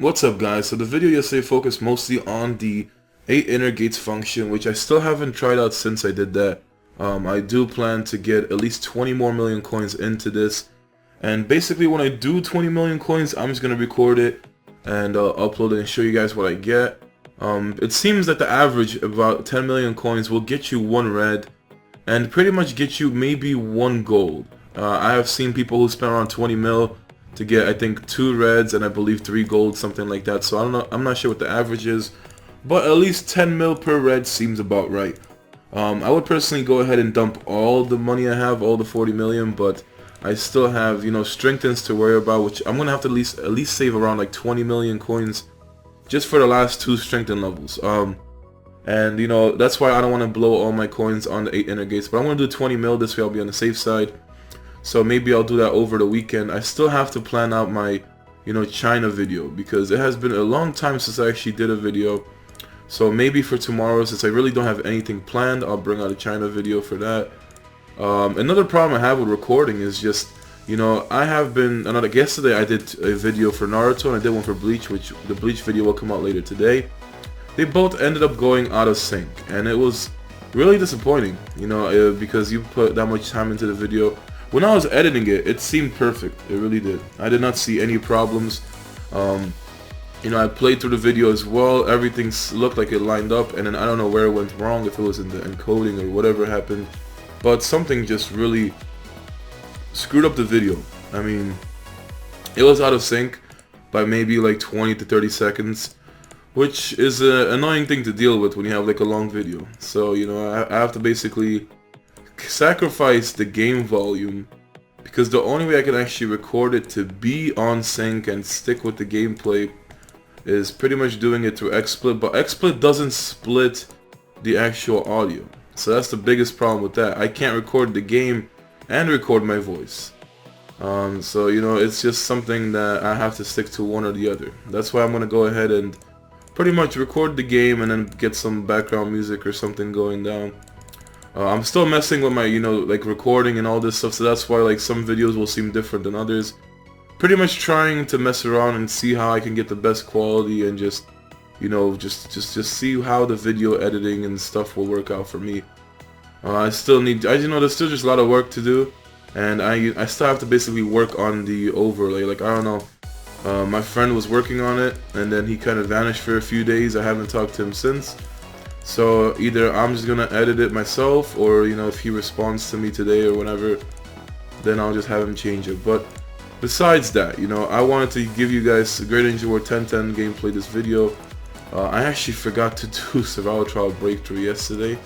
What's up, guys? So the video yesterday focused mostly on the 8 inner gates function, which I still haven't tried out since I did that. I do plan to get at least 20 more million coins into this, and basically when I do 20 million coins, I'm just gonna record it and upload it and show you guys what I get. It seems that the average about 10 million coins will get you 1 red and pretty much get you maybe 1 gold. I have seen people who spend around 20 mil to get, I think, 2 reds and I believe 3 golds, something like that. So I don't know, I'm not sure what the average is, but at least 10 mil per red seems about right. I would personally go ahead and dump all the money I have, all the 40 million, but I still have, you know, strengthens to worry about, which I'm gonna have to at least save around like 20 million coins just for the last 2 strengthen levels. And you know, that's why I don't want to blow all my coins on the 8 inner gates, but I'm gonna do 20 mil this way. I'll be on the safe side. So maybe I'll do that over the weekend. I still have to plan out my, you know, China video because it has been a long time since I actually did a video. So maybe for tomorrow, since I really don't have anything planned, I'll bring out a China video for that. Another problem I have with recording is just, you know, I have been, like yesterday I did a video for Naruto and I did one for Bleach, which the Bleach video will come out later today. They both ended up going out of sync and it was really disappointing, you know, because you put that much time into the video. When I was editing it, it seemed perfect. It really did. I did not see any problems. You know, I played through the video as well. Everything looked like it lined up, and then I don't know where it went wrong, if it was in the encoding or whatever happened. But something just really screwed up the video. I mean, it was out of sync by maybe like 20 to 30 seconds, which is an annoying thing to deal with when you have like a long video. So, you know, I have to basically sacrifice the game volume because the only way I can actually record it to be on sync and stick with the gameplay is pretty much doing it through XSplit, but XSplit doesn't split the actual audio. So that's the biggest problem with that. I can't record the game and record my voice. So, you know, it's just something that I have to stick to one or the other. That's why I'm going to go ahead and pretty much record the game and then get some background music or something going down. I'm still messing with my, you know, like recording and all this stuff, so that's why like some videos will seem different than others. Pretty much trying to mess around and see how I can get the best quality and just, you know, just see how the video editing and stuff will work out for me. I still need, you know, there's still just a lot of work to do, and I still have to basically work on the overlay. Like, I don't know, my friend was working on it and then he kind of vanished for a few days. I haven't talked to him since. So either I'm just gonna edit it myself, or, you know, if he responds to me today or whatever, then I'll just have him change it. But besides that, you know, I wanted to give you guys a Great Ninja War Tenten gameplay this video. I actually forgot to do Survival Trial Breakthrough yesterday,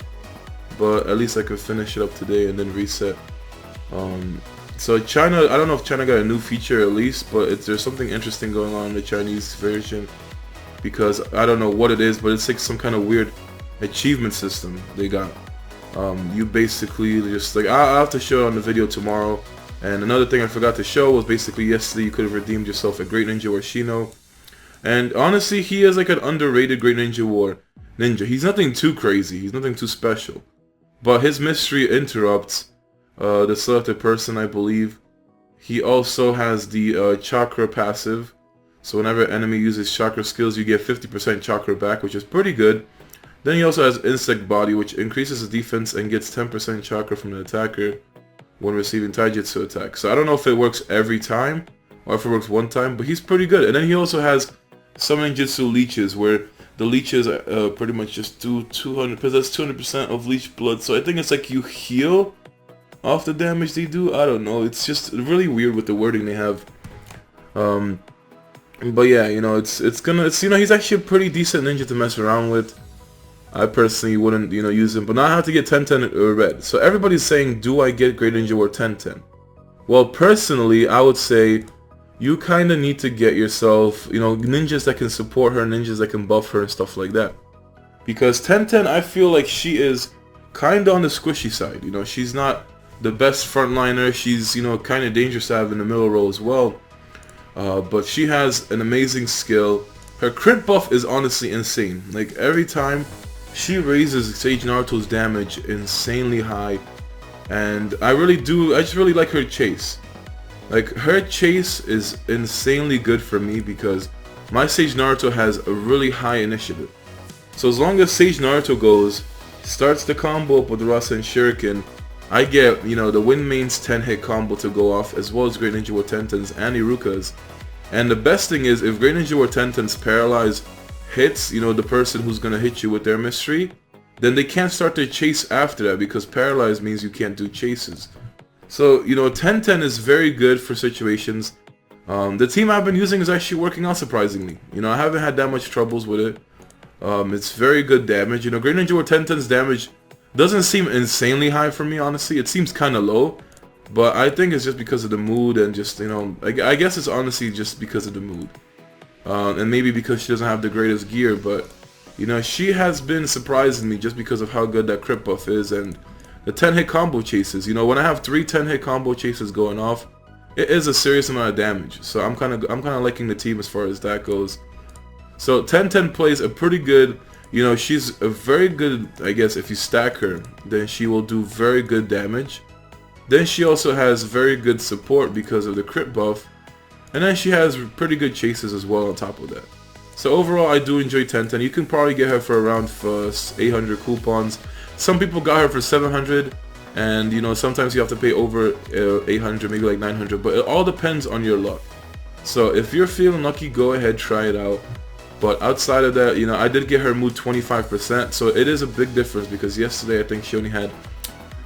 but at least I could finish it up today and then reset. So China, I don't know if China got a new feature at least, but there's something interesting going on in the Chinese version, because I don't know what it is, but it's like some kind of weird achievement system they got. You basically just like, I'll have to show it on the video tomorrow. And another thing I forgot to show was basically yesterday you could have redeemed yourself a Great Ninja War Shino. And honestly, he is like an underrated Great Ninja War ninja. He's nothing too crazy, he's nothing too special, but his mystery interrupts the selected person, I believe. He also has the chakra passive, so whenever an enemy uses chakra skills you get 50% chakra back, which is pretty good. Then he also has Insect Body, which increases his defense and gets 10% chakra from the attacker when receiving Taijutsu attack. So I don't know if it works every time or if it works one time, but he's pretty good. And then he also has Summoning Jutsu Leeches, where the leeches pretty much just do 200, because that's 200% of leech blood. So I think it's like you heal off the damage they do. I don't know. It's just really weird with the wording they have. But yeah, you know, it's you know, he's actually a pretty decent ninja to mess around with. I personally wouldn't, you know, use him, but now I have to get Tenten red. So everybody's saying, do I get Great Ninja War Tenten? Well, personally, I would say you kind of need to get yourself, you know, ninjas that can support her, ninjas that can buff her and stuff like that. Because Tenten, I feel like she is kind of on the squishy side. You know, she's not the best frontliner. She's, you know, kind of dangerous to have in the middle row as well. But she has an amazing skill. Her crit buff is honestly insane. Like, every time she raises Sage Naruto's damage insanely high, and I just really like her chase. Like, her chase is insanely good for me because my Sage Naruto has a really high initiative. So as long as Sage Naruto goes, starts the combo up with Rasen Shuriken, I get, you know, the Wind Main's 10-hit combo to go off, as well as Great Ninja War Tenten's and Iruka's. And the best thing is, if Great Ninja War Tenten's Paralyze hits, you know, the person who's going to hit you with their mystery, then they can't start their chase after that, because Paralyze means you can't do chases. So, you know, Tenten is very good for situations. The team I've been using is actually working out surprisingly. You know, I haven't had that much troubles with it. It's very good damage. You know, Great Ninja War Tenten's damage doesn't seem insanely high for me, honestly. It seems kind of low. But I think it's just because of the mood and just, you know, I guess it's honestly just because of the mood. And maybe because she doesn't have the greatest gear, but, you know, she has been surprising me just because of how good that crit buff is and the 10-hit combo chases. You know, when I have 3 10-hit combo chases going off, it is a serious amount of damage. So I'm kind of liking the team as far as that goes. So Tenten plays a pretty good, you know, she's a very good, I guess if you stack her, then she will do very good damage. Then she also has very good support because of the crit buff. And then she has pretty good chases as well on top of that. So overall, I do enjoy Tenten. You can probably get her for around 800 coupons. Some people got her for 700. And, you know, sometimes you have to pay over 800, maybe like 900. But it all depends on your luck. So if you're feeling lucky, go ahead, try it out. But outside of that, you know, I did get her mood 25%. So it is a big difference because yesterday I think she only had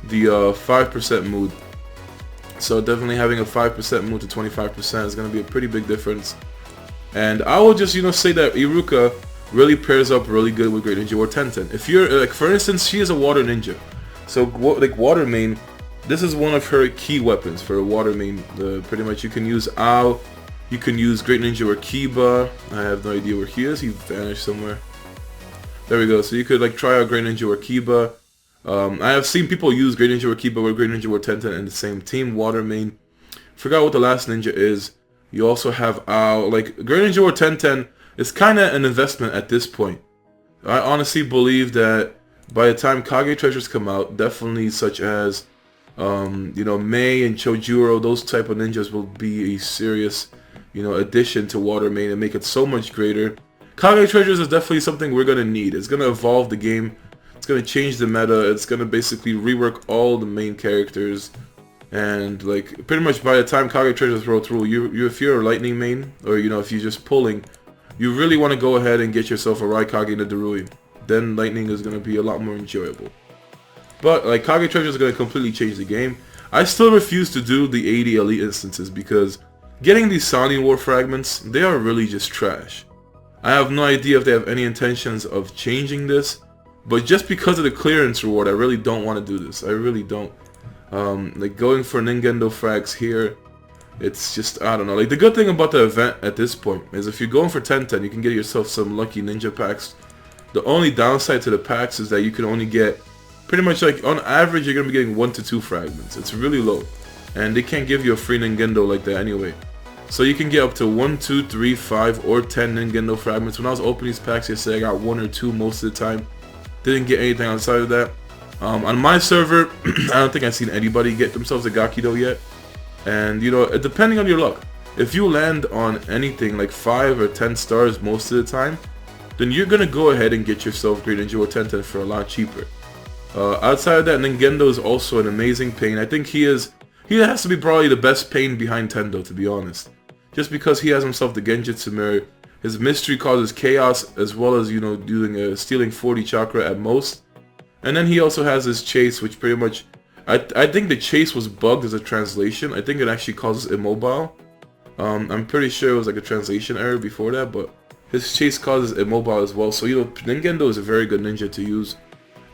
the 5% mood. So definitely having a 5% mood to 25% is going to be a pretty big difference. And I will just, you know, say that Iruka really pairs up really good with Great Ninja War Tenten. If you're, like, for instance, she is a water ninja. So, like, water main, this is one of her key weapons for a water main. Pretty much you can use Ao, you can use Great Ninja War Kiba. I have no idea where he is, he vanished somewhere. There we go, so you could, like, try out Great Ninja War Kiba. I have seen people use Great Ninja War Kiba with Great Ninja War Tenten in the same team, water main. Forgot what the last ninja is. You also have Ao. Like, Great Ninja War Tenten is kind of an investment at this point. I honestly believe that by the time Kage treasures come out, definitely such as, you know, Mei and Chojuro, those type of ninjas will be a serious, you know, addition to water main and make it so much greater. Kage treasures is definitely something we're going to need. It's going to evolve the game. It's going to change the meta. It's going to basically rework all the main characters. And, like, pretty much by the time Kage treasures roll through, if you're a lightning main, or, you know, if you're just pulling, you really want to go ahead and get yourself a Raikage and a Darui. Then lightning is going to be a lot more enjoyable. But, like, Kage treasures is going to completely change the game. I still refuse to do the 80 elite instances because getting these Sani War fragments, they are really just trash. I have no idea if they have any intentions of changing this. But just because of the clearance reward, I really don't want to do this. I really don't. Like, going for Ningendo frags here, it's just, I don't know. Like, the good thing about the event at this point is if you're going for Tenten, you can get yourself some lucky ninja packs. The only downside to the packs is that you can only get, pretty much, like, on average, you're going to be getting 1 to 2 fragments. It's really low. And they can't give you a free Ningendo like that anyway. So you can get up to 1, 2, 3, 5, or 10 Ningendo fragments. When I was opening these packs yesterday, I got 1 or 2 most of the time. Didn't get anything outside of that. On my server, I don't think I've seen anybody get themselves a Gakido yet. And, you know, depending on your luck, if you land on anything like 5 or 10 stars most of the time, then you're going to go ahead and get yourself Great Ninja War Tenten for a lot cheaper. Outside of that, Ningendo is also an amazing pain. I think he has to be probably the best pain behind Tendo, to be honest. Just because he has himself the Genjutsu Mirror. His mystery causes chaos, as well as, you know, stealing 40 chakra at most. And then he also has his chase, which pretty much, I think the chase was bugged as a translation. I think it actually causes immobile. I'm pretty sure it was like a translation error before that, but his chase causes immobile as well. So, you know, Ningendo is a very good ninja to use.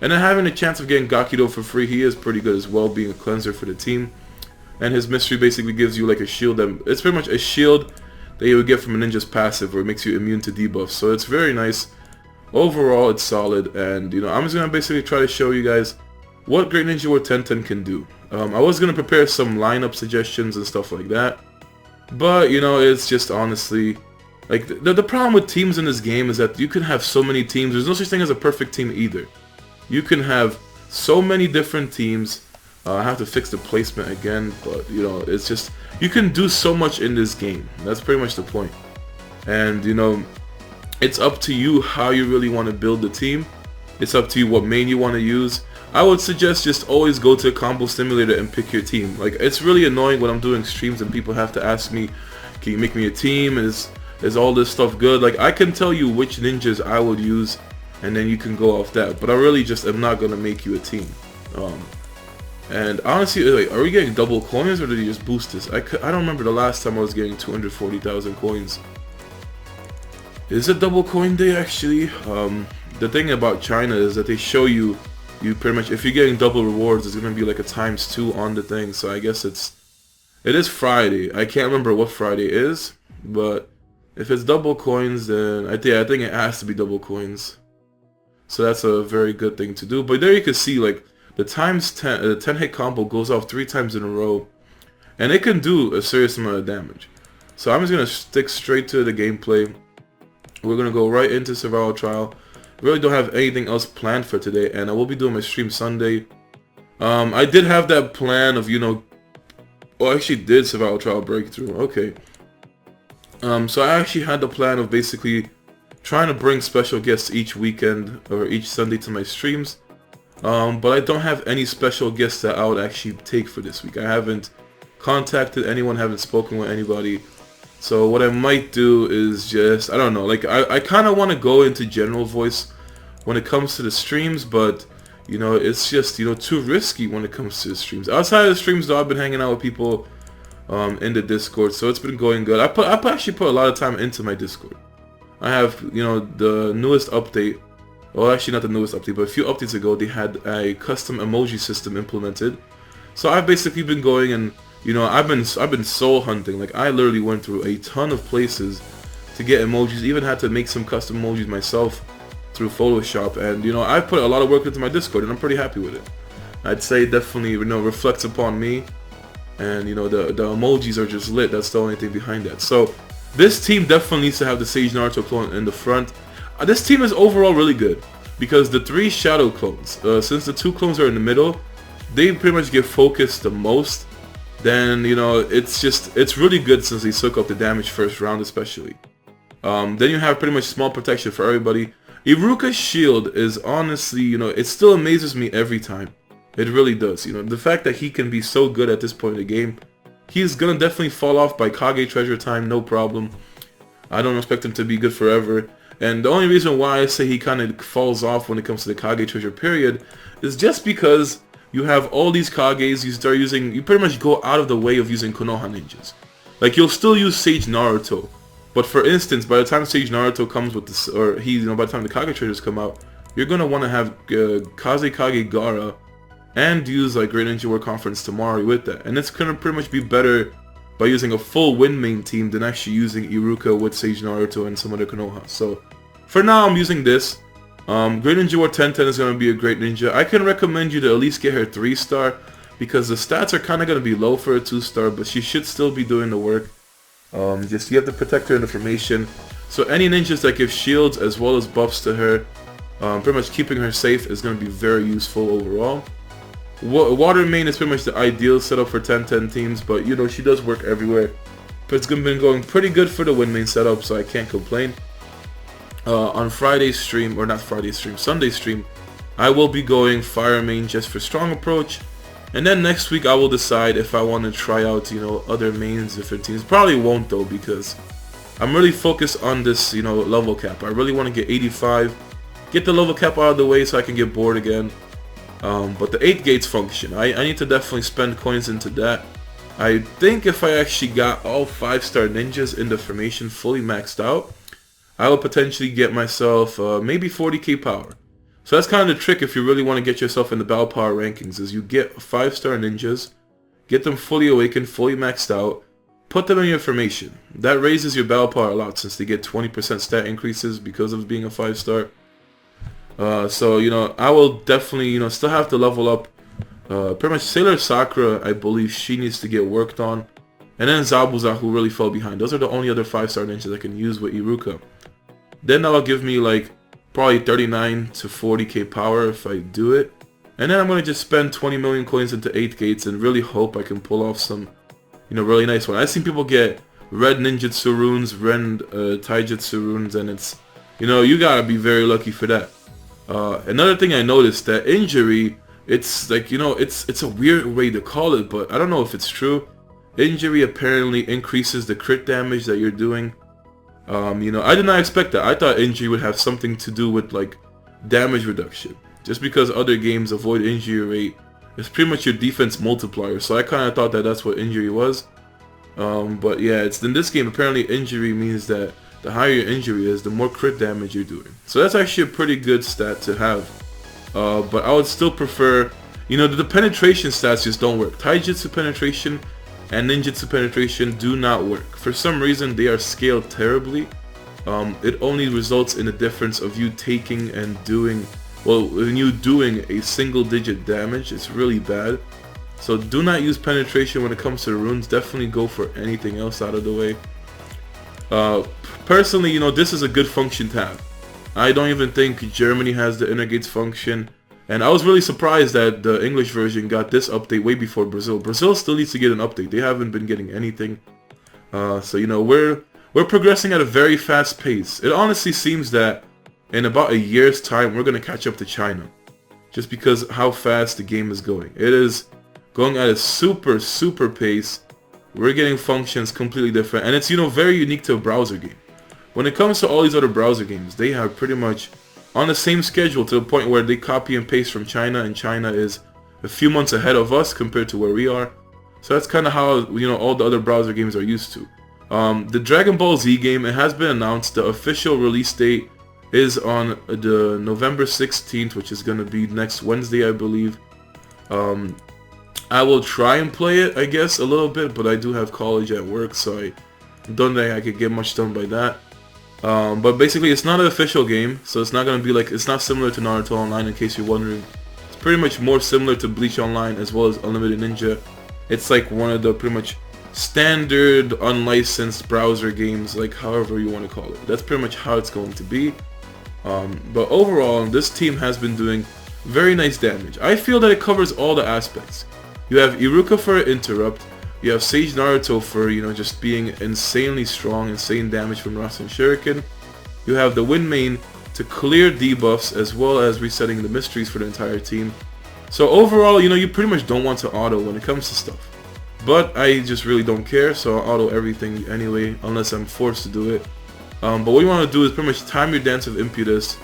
And then having a chance of getting Gakido for free, he is pretty good as well, being a cleanser for the team. And his mystery basically gives you like a shield. It's pretty much a shield that you would get from a ninja's passive, where it makes you immune to debuffs. So it's very nice. Overall, it's solid, and, you know, I'm just going to basically try to show you guys what Great Ninja War Tenten can do. I was going to prepare some lineup suggestions and stuff like that, but, you know, it's just honestly, like, the problem with teams in this game is that you can have so many teams. There's no such thing as a perfect team either. You can have so many different teams. I have to fix the placement again, but, you know, it's just, you can do so much in this game. That's pretty much the point. And you know, it's up to you how you really want to build the team. It's up to you what main you want to use. I would suggest just always go to a combo simulator and pick your team. Like, it's really annoying when I'm doing streams and people have to ask me, can you make me a team? Is all this stuff good? Like, I can tell you which ninjas I would use, and then you can go off that. But I really just am not gonna make you a team. And honestly, like, are we getting double coins or did he just boost this? I don't remember the last time I was getting 240,000 coins. Is it double coin day actually? The thing about China is that they show you pretty much, if you're getting double rewards, it's gonna be like a ×2 on the thing. So I guess it is Friday. I can't remember what Friday is, but if it's double coins, then I think it has to be double coins. So that's a very good thing to do. But there you can see, like, the ×10, the 10 hit combo goes off 3 times in a row, and it can do a serious amount of damage. So I'm just gonna stick straight to the gameplay. We're gonna go right into survival trial. Really don't have anything else planned for today, and I will be doing my stream Sunday. I did have that plan of, you know, I actually did survival trial breakthrough. Okay. So I actually had the plan of basically trying to bring special guests each weekend or each Sunday to my streams. But I don't have any special guests that I would actually take for this week. I haven't contacted anyone, haven't spoken with anybody. So what I might do is just, I don't know, like, I kind of want to go into general voice when it comes to the streams, but, you know, it's just, you know, too risky when it comes to the streams. Outside of the streams, though, I've been hanging out with people in the Discord, so it's been going good. I actually put a lot of time into my Discord. I have, you know, the newest update, well, actually not the newest update, but a few updates ago, they had a custom emoji system implemented. So I've basically been going and, you know, I've been soul hunting. Like, I literally went through a ton of places to get emojis. Even had to make some custom emojis myself through Photoshop. And, you know, I put a lot of work into my Discord, and I'm pretty happy with it. I'd say it definitely, you know, reflects upon me. And, you know, the emojis are just lit. That's the only thing behind that. So this team definitely needs to have the Sage Naruto clone in the front. This team is overall really good because the 3 shadow clones, since the 2 clones are in the middle, they pretty much get focused the most. Then, you know, it's really good since they soak up the damage first round especially. Then you have pretty much small protection for everybody. Iruka's shield is honestly, you know, it still amazes me every time. It really does. You know, the fact that he can be so good at this point in the game, he's gonna definitely fall off by Kage treasure time, no problem. I don't expect him to be good forever. And the only reason why I say he kind of falls off when it comes to the Kage treasure period is just because you have all these Kages, you pretty much go out of the way of using Konoha ninjas. Like, you'll still use Sage Naruto, but for instance, by the time Sage Naruto comes with this, or by the time the Kage treasures come out, you're gonna want to have Kaze Kage Gaara and use like Great Ninja War Conference Tamari with that, and it's gonna pretty much be better by using a full win main team than actually using Iruka with Sage Naruto and some other Konoha. So for now, I'm using this. Great Ninja War Tenten is going to be a great ninja. I can recommend you to at least get her 3-star because the stats are kind of going to be low for a 2-star, but she should still be doing the work. Just you have to protect her in the formation. So any ninjas that give shields as well as buffs to her, pretty much keeping her safe is going to be very useful overall. Water main is pretty much the ideal setup for 10-10 teams, but you know, she does work everywhere. But it's been going pretty good for the win main setup, so I can't complain. On Friday's stream, or not Friday's stream, Sunday's stream, I will be going fire main just for strong approach. And then next week I will decide if I want to try out, you know, other mains, different teams. Probably won't though, because I'm really focused on this, you know, level cap. I really want to get 85, get the level cap out of the way so I can get bored again. But the 8 gates function, I need to definitely spend coins into that. I think if I actually got all 5-star ninjas in the formation fully maxed out, I will potentially get myself maybe 40k power. So that's kind of the trick if you really want to get yourself in the battle power rankings, is you get 5-star ninjas, get them fully awakened, fully maxed out, put them in your formation. That raises your battle power a lot since they get 20% stat increases because of being a 5-star. So, you know, I will definitely, you know, still have to level up. Pretty much Sailor Sakura, I believe she needs to get worked on. And then Zabuza, who really fell behind. Those are the only other 5-star ninjas I can use with Iruka. Then that'll give me like probably 39 to 40k power if I do it. And then I'm going to just spend 20 million coins into 8 gates and really hope I can pull off some, you know, really nice one. I've seen people get red ninjutsu runes, red taijutsu runes, and it's, you know, you gotta be very lucky for that. Another thing I noticed, that injury, it's like, you know, it's a weird way to call it, but I don't know if it's true. Injury apparently increases the crit damage that you're doing. You know, I did not expect that. I thought injury would have something to do with like damage reduction. Just because other games avoid injury rate, it's pretty much your defense multiplier. So I kind of thought that that's what injury was. But yeah, it's in this game apparently injury means that the higher your injury is, the more crit damage you're doing. So that's actually a pretty good stat to have. But I would still prefer, you know, the penetration stats just don't work. Taijutsu penetration and ninjutsu penetration do not work. For some reason they are scaled terribly. It only results in a difference of you taking and doing, well, when you doing a single digit damage, it's really bad. So do not use penetration when it comes to the runes. Definitely go for anything else out of the way. Personally, you know, this is a good function to have. I don't even think Germany has the inner gates function. And I was really surprised that the English version got this update way before Brazil. Brazil still needs to get an update. They haven't been getting anything. So, you know, we're progressing at a very fast pace. It honestly seems that in about a year's time, we're going to catch up to China. Just because how fast the game is going. It is going at a super, super pace. We're getting functions completely different. And it's, you know, very unique to a browser game. When it comes to all these other browser games, they have pretty much on the same schedule to the point where they copy and paste from China, and China is a few months ahead of us compared to where we are. So that's kind of how, you know, all the other browser games are used to. The Dragon Ball Z game, it has been announced. The official release date is on the November 16th, which is going to be next Wednesday, I believe. I will try and play it, I guess, a little bit, but I do have college at work, so I don't think I could get much done by that. But basically, it's not an official game, so it's not going to be like, it's not similar to Naruto Online, in case you're wondering. It's pretty much more similar to Bleach Online as well as Unlimited Ninja. It's like one of the pretty much standard unlicensed browser games, like however you want to call it. That's pretty much how it's going to be. But overall, this team has been doing very nice damage. I feel that it covers all the aspects. You have Iruka for interrupt. You have Sage Naruto for, you know, just being insanely strong, insane damage from Rasen Shuriken. You have the Wind Main to clear debuffs as well as resetting the mysteries for the entire team. So overall, you know, you pretty much don't want to auto when it comes to stuff. But I just really don't care, so I'll auto everything anyway, unless I'm forced to do it. But what you want to do is pretty much time your Dance of Impetus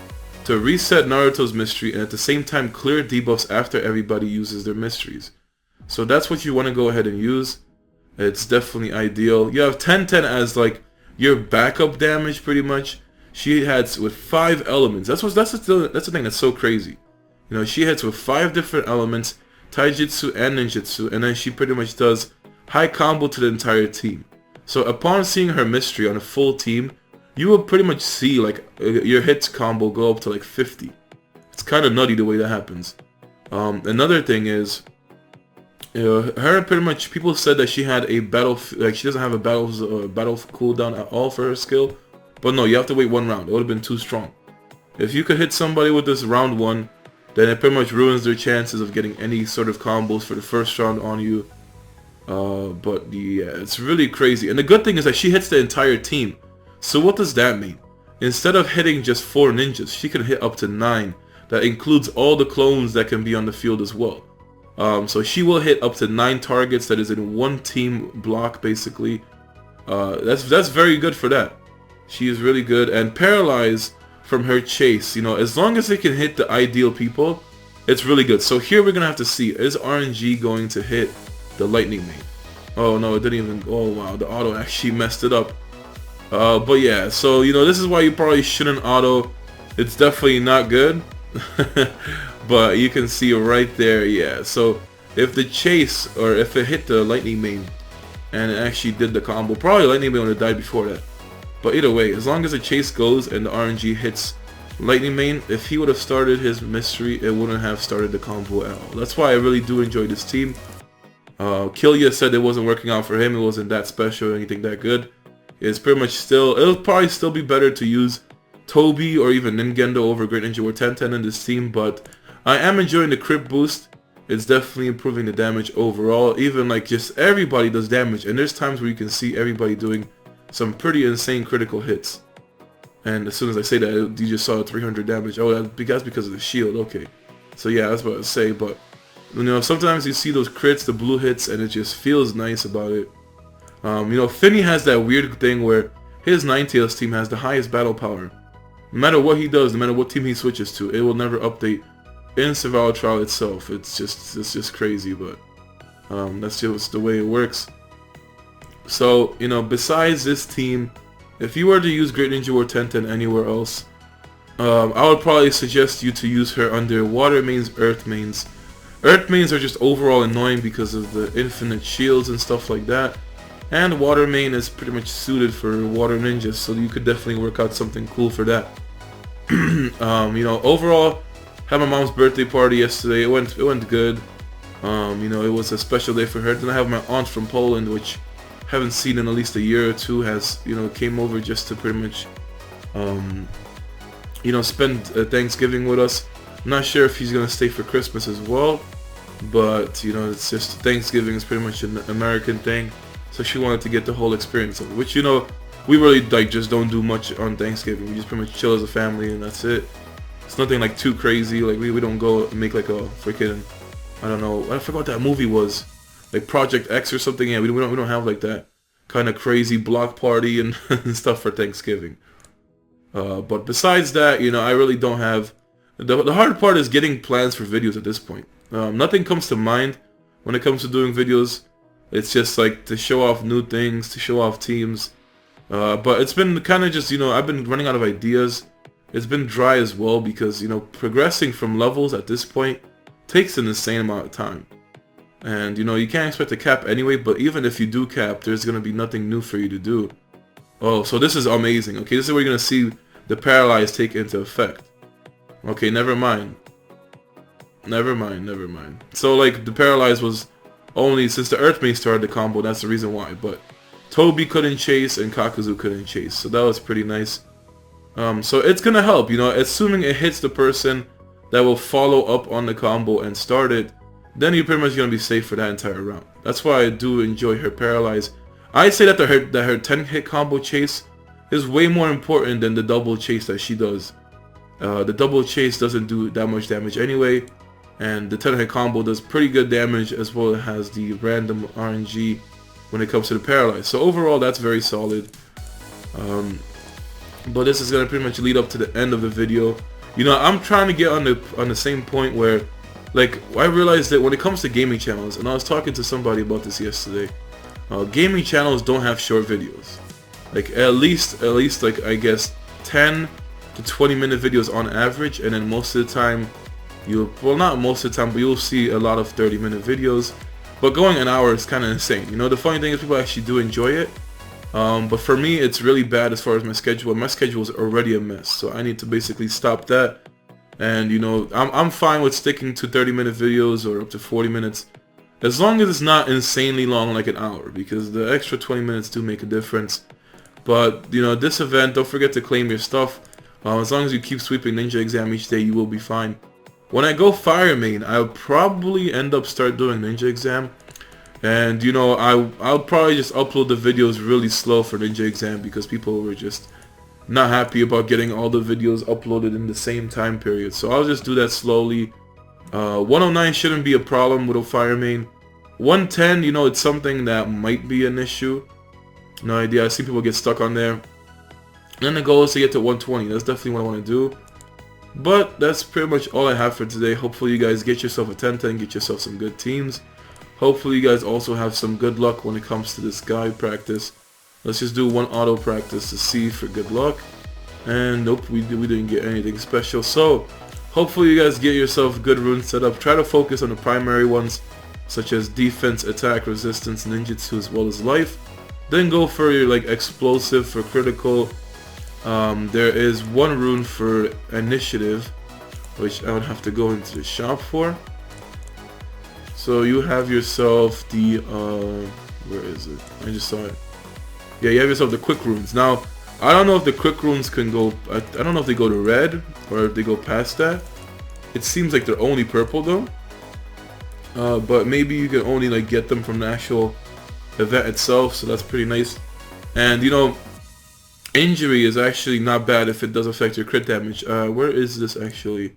to reset Naruto's mystery and at the same time clear debuffs after everybody uses their mysteries. So that's what you want to go ahead and use. It's definitely ideal. You have Tenten as like your backup damage pretty much. She hits with 5 elements. That's the thing that's so crazy. You know, she hits with 5 different elements, taijutsu and ninjutsu, and then she pretty much does high combo to the entire team. So upon seeing her mystery on a full team, you will pretty much see like your hits combo go up to like 50. It's kind of nutty the way that happens. Another thing is, her pretty much, people said that she had a battle, like she doesn't have a battle cooldown at all for her skill. But no, you have to wait 1 round. It would have been too strong. If you could hit somebody with this round 1, then it pretty much ruins their chances of getting any sort of combos for the first round on you. But yeah, it's really crazy. And the good thing is that she hits the entire team. So what does that mean? Instead of hitting just 4 ninjas, she can hit up to 9. That includes all the clones that can be on the field as well. So she will hit up to 9 targets that is in 1 team block basically. That's very good for that. She is really good. And Paralyze from her chase, you know, as long as it can hit the ideal people, it's really good. So here we're gonna have to see, is RNG going to hit the Lightning Main? Oh no, it didn't even, oh wow, the auto actually messed it up. But yeah, so you know, this is why you probably shouldn't auto. It's definitely not good. But you can see right there, yeah. So if the chase, or if it hit the Lightning Main and it actually did the combo, probably Lightning Main would have died before that. But either way, as long as the chase goes and the RNG hits Lightning Main, if he would have started his mystery, it wouldn't have started the combo at all. That's why I really do enjoy this team. Killia said it wasn't working out for him. It wasn't that special or anything that good. It's pretty much still, it'll probably still be better to use Toby or even Ningendo over Great Ninja or Tenten in this team, but I am enjoying the crit boost. It's definitely improving the damage overall. Even like just everybody does damage, and there's times where you can see everybody doing some pretty insane critical hits. And as soon as I say that, you just saw 300 damage. Oh, that's because of the shield. Okay. So yeah, that's what I was saying. But, you know, sometimes you see those crits, the blue hits, and it just feels nice about it. You know, Finny has that weird thing where his Ninetales team has the highest battle power. No matter what he does, no matter what team he switches to, it will never update in Survival Trial itself. It's just crazy, but that's just the way it works. So, you know, besides this team, if you were to use Great Ninja War Tenten anywhere else, I would probably suggest you to use her under Water Mains, Earth Mains. Earth Mains are just overall annoying because of the infinite shields and stuff like that. And Water Main is pretty much suited for Water Ninjas, so you could definitely work out something cool for that. You know, overall, had my mom's birthday party yesterday. It went good. You know, it was a special day for her. Then I have my aunt from Poland, which I haven't seen in at least a year or two, has, you know, came over just to pretty much, you know, spend Thanksgiving with us. I'm not sure if he's gonna stay for Christmas as well, but you know, it's just Thanksgiving is pretty much an American thing, so she wanted to get the whole experience of it, which, you know, we really like just don't do much on Thanksgiving. We just pretty much chill as a family and that's it. It's nothing like too crazy. Like we don't go make like a freaking, I don't know, I forgot what that movie was, like Project X or something. Yeah, we don't have like that kind of crazy block party and, and stuff for Thanksgiving. But besides that, you know, I really don't have. The hard part is getting plans for videos at this point. Nothing comes to mind when it comes to doing videos. It's just like to show off new things, to show off teams. But it's been kind of just, you know, I've been running out of ideas. It's been dry as well because, you know, progressing from levels at this point takes an insane amount of time. And, you know, you can't expect to cap anyway, but even if you do cap, there's going to be nothing new for you to do. Oh, so this is amazing. Okay, this is where you're going to see the Paralyze take into effect. Okay, never mind. Never mind. So, like, the Paralyze was only, since the Earthmate started the combo, that's the reason why. But Toby couldn't chase and Kakuzu couldn't chase, so that was pretty nice. So it's going to help, you know, assuming it hits the person that will follow up on the combo and start it, then you're pretty much going to be safe for that entire round. That's why I do enjoy her Paralyze. I'd say that her 10-hit combo chase is way more important than the double chase that she does. The double chase doesn't do that much damage anyway, and the 10-hit combo does pretty good damage, as well as the random RNG when it comes to the Paralyze. So overall, that's very solid. But this is going to pretty much lead up to the end of the video. You know, I'm trying to get on the same point where, like, I realized that when it comes to gaming channels, and I was talking to somebody about this yesterday, gaming channels don't have short videos. Like, at least like, I guess 10 to 20 minute videos on average, and then most of the time well, not most of the time, but you'll see a lot of 30-minute videos. But going an hour is kind of insane. You know, the funny thing is people actually do enjoy it. But for me, it's really bad as far as my schedule. My schedule is already a mess, so I need to basically stop that. And, you know, I'm fine with sticking to 30-minute videos or up to 40 minutes, as long as it's not insanely long, like an hour, because the extra 20 minutes do make a difference. But, you know, this event, don't forget to claim your stuff. As long as you keep sweeping Ninja Exam each day, you will be fine. When I go Fire Main, I'll probably end up start doing Ninja Exam. And, you know, I'll probably just upload the videos really slow for Ninja Exam because people were just not happy about getting all the videos uploaded in the same time period. So I'll just do that slowly. 109 shouldn't be a problem with a Fire Main. 110, you know, it's something that might be an issue. No idea. I see people get stuck on there. And the goal is to get to 120. That's definitely what I want to do. But that's pretty much all I have for today. Hopefully you guys get yourself a Tenten, get yourself some good teams. Hopefully you guys also have some good luck when it comes to this guide practice. Let's just do one auto practice to see for good luck. And nope, we didn't get anything special. So hopefully you guys get yourself good runes set up. Try to focus on the primary ones, such as defense, attack, resistance, ninjutsu, as well as life. Then go for your like explosive for critical. There is one rune for initiative, which I would have to go into the shop for. So you have yourself the where is it? I just saw it. Yeah, you have yourself the quick runes. Now, I don't know if the quick runes can go. I don't know if they go to red or if they go past that. It seems like they're only purple though. But maybe you can only like get them from the actual event itself. So that's pretty nice. And you know, injury is actually not bad if it does affect your crit damage. Where is this actually?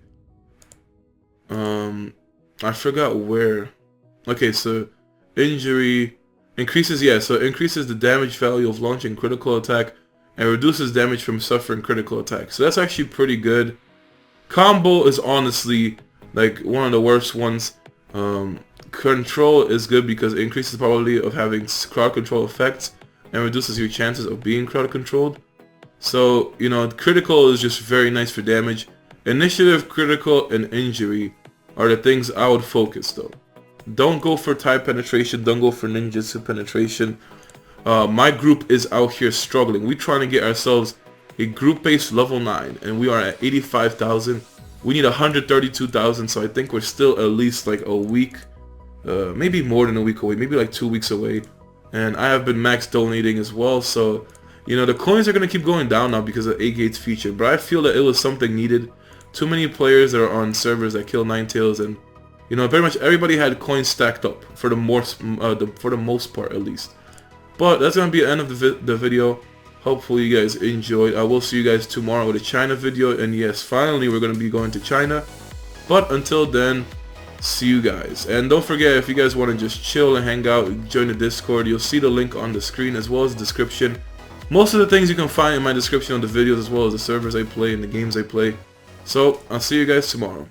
I forgot where. Okay, so injury increases, yeah, so it increases the damage value of launching critical attack and reduces damage from suffering critical attack. So that's actually pretty good. Combo is honestly like one of the worst ones. Control is good because it increases the probability of having crowd control effects and reduces your chances of being crowd controlled. So, you know, critical is just very nice for damage. Initiative, critical, and injury are the things I would focus though. Don't go for type penetration, don't go for ninjutsu penetration. My group is out here struggling. We're trying to get ourselves a group-based level 9 and we are at 85,000. We need 132,000, so I think we're still at least like a week, maybe more than a week away, maybe like 2 weeks away. And I have been max donating as well, so you know the coins are going to keep going down now because of A-Gate's feature, but I feel that it was something needed. Too many players that are on servers that kill Ninetales, and you know pretty much everybody had coins stacked up for the most part at least. But that's going to be the end of the video. Hopefully you guys enjoyed. I will see you guys tomorrow with a China video, and yes, finally we're going to be going to China. But until then, see you guys. And don't forget, if you guys want to just chill and hang out, join the Discord. You'll see the link on the screen as well as the description. Most of the things you can find in my description of the videos, as well as the servers I play and the games I play. So I'll see you guys tomorrow.